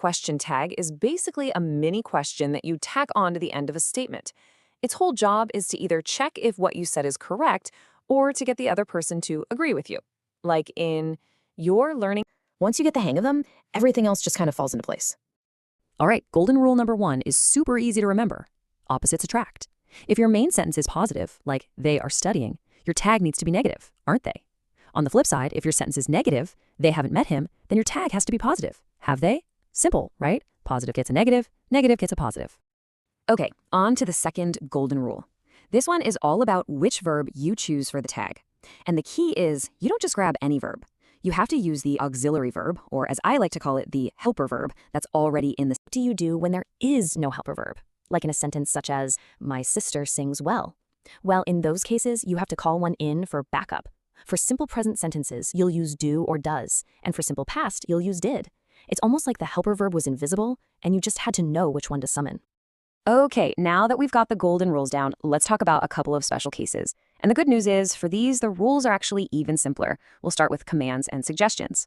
question tag is basically a mini question that you tack on to the end of a statement. Its whole job is to either check if what you said is correct or to get the other person to agree with you. Like in, "You're learning." Once you get the hang of them, everything else just kind of falls into place. All right, golden rule number 1 is super easy to remember. Opposites attract. If your main sentence is positive, like "they are studying," your tag needs to be negative, aren't they? On the flip side, if your sentence is negative, "they haven't met him," then your tag has to be positive. Have they? Simple, right? Positive gets a negative, negative gets a positive. Okay, on to the second golden rule. This one is all about which verb you choose for the tag. And the key is you don't just grab any verb. You have to use the auxiliary verb, or as I like to call it, the helper verb that's already in the. What do you do when there is no helper verb? Like in a sentence such as, "My sister sings well." Well, in those cases, you have to call one in for backup. For simple present sentences, you'll use do or does, and for simple past, you'll use did. It's almost like the helper verb was invisible, and you just had to know which one to summon. Okay, now that we've got the golden rules down, let's talk about a couple of special cases. And the good news is, for these, the rules are actually even simpler. We'll start with commands and suggestions.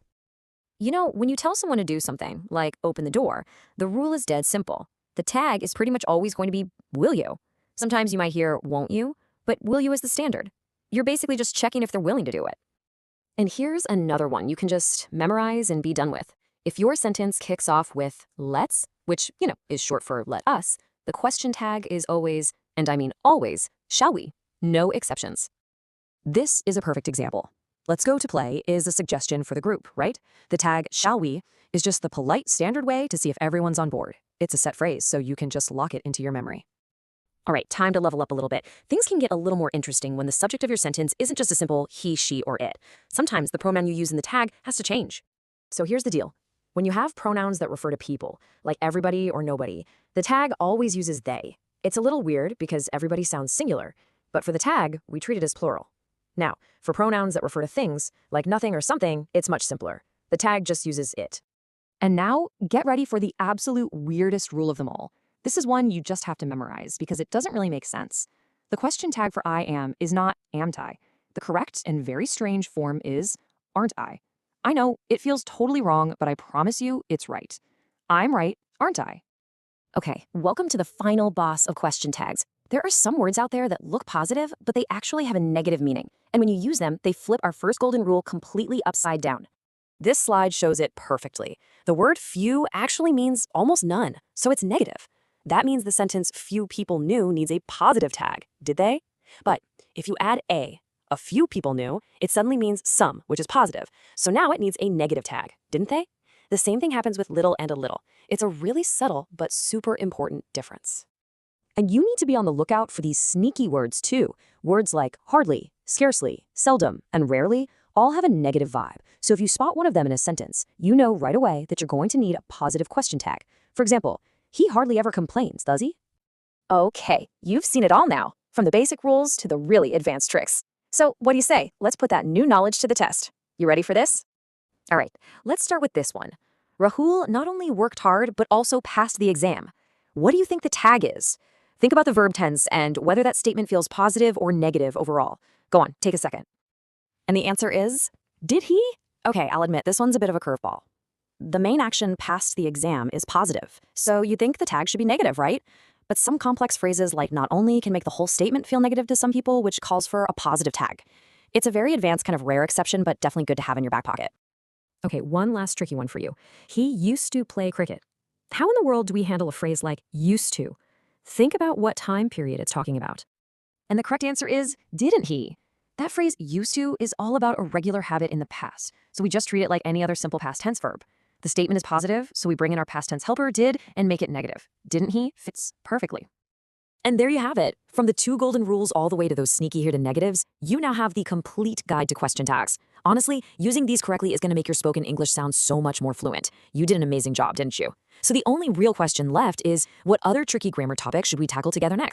You know, when you tell someone to do something, like open the door, the rule is dead simple. The tag is pretty much always going to be, will you? Sometimes you might hear, won't you? But will you is the standard. You're basically just checking if they're willing to do it. And here's another one you can just memorize and be done with. If your sentence kicks off with let's, which, is short for let us, the question tag is always, and I mean always, shall we? No exceptions. This is a perfect example. Let's go to play is a suggestion for the group, right? The tag shall we is just the polite standard way to see if everyone's on board. It's a set phrase, so you can just lock it into your memory. All right, time to level up a little bit. Things can get a little more interesting when the subject of your sentence isn't just a simple he, she, or it. Sometimes the pronoun you use in the tag has to change. So here's the deal. When you have pronouns that refer to people, like everybody or nobody, the tag always uses they. It's a little weird because everybody sounds singular, but for the tag, we treat it as plural. Now, for pronouns that refer to things, like nothing or something, it's much simpler. The tag just uses it. And now, get ready for the absolute weirdest rule of them all. This is one you just have to memorize because it doesn't really make sense. The question tag for I am is not am't I. The correct and very strange form is aren't I. I know, it feels totally wrong, but I promise you it's right. I'm right, aren't I? Okay, welcome to the final boss of question tags. There are some words out there that look positive, but they actually have a negative meaning. And when you use them, they flip our first golden rule completely upside down. This slide shows it perfectly. The word few actually means almost none, so it's negative. That means the sentence few people knew needs a positive tag, did they? But if you add a few people knew, it suddenly means some, which is positive. So now it needs a negative tag, didn't they? The same thing happens with little and a little. It's a really subtle but super important difference. And you need to be on the lookout for these sneaky words too. Words like hardly, scarcely, seldom, and rarely all have a negative vibe. So if you spot one of them in a sentence, you know right away that you're going to need a positive question tag. For example, he hardly ever complains, does he? Okay, you've seen it all now, from the basic rules to the really advanced tricks. So what do you say? Let's put that new knowledge to the test. You ready for this? All right, let's start with this one. Rahul not only worked hard, but also passed the exam. What do you think the tag is? Think about the verb tense and whether that statement feels positive or negative overall. Go on, take a second. And the answer is, did he? Okay, I'll admit this one's a bit of a curveball. The main action passed the exam is positive, so you'd think the tag should be negative, right? But some complex phrases like not only can make the whole statement feel negative to some people, which calls for a positive tag. It's a very advanced kind of rare exception, but definitely good to have in your back pocket. Okay, one last tricky one for you. He used to play cricket. How in the world do we handle a phrase like used to? Think about what time period it's talking about. And the correct answer is, didn't he? That phrase used to is all about a regular habit in the past, so we just treat it like any other simple past tense verb. The statement is positive, so we bring in our past tense helper, did, and make it negative. Didn't he? Fits perfectly. And there you have it. From the 2 golden rules all the way to those sneaky hidden negatives, you now have the complete guide to question tags. Honestly, using these correctly is going to make your spoken English sound so much more fluent. You did an amazing job, didn't you? So the only real question left is, what other tricky grammar topic should we tackle together next?